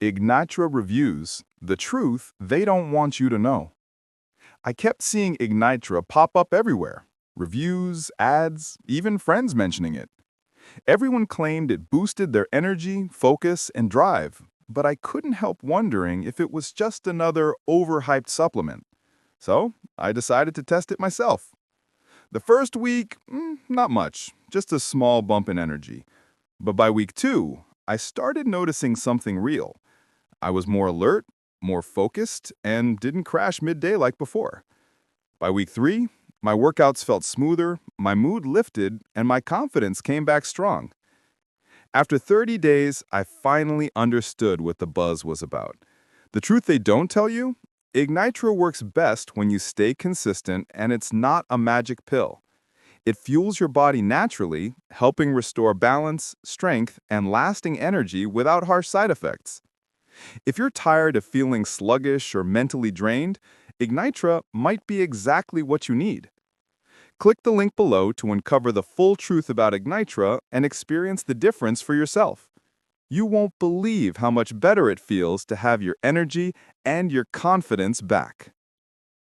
Ignitra reviews, the truth they don't want you to know. I kept seeing Ignitra pop up everywhere. Reviews, ads, even friends mentioning it. Everyone claimed it boosted their energy, focus, and drive, but I couldn't help wondering if it was just another overhyped supplement. So, I decided to test it myself. The first week, not much, just a small bump in energy. But by week 2, I started noticing something real. I was more alert, more focused, and didn't crash midday like before. By week 3, my workouts felt smoother, my mood lifted, and my confidence came back strong. After 30 days, I finally understood what the buzz was about. The truth they don't tell you? Ignitra works best when you stay consistent and it's not a magic pill. It fuels your body naturally, helping restore balance, strength, and lasting energy without harsh side effects. If you're tired of feeling sluggish or mentally drained, Ignitra might be exactly what you need. Click the link below to uncover the full truth about Ignitra and experience the difference for yourself. You won't believe how much better it feels to have your energy and your confidence back.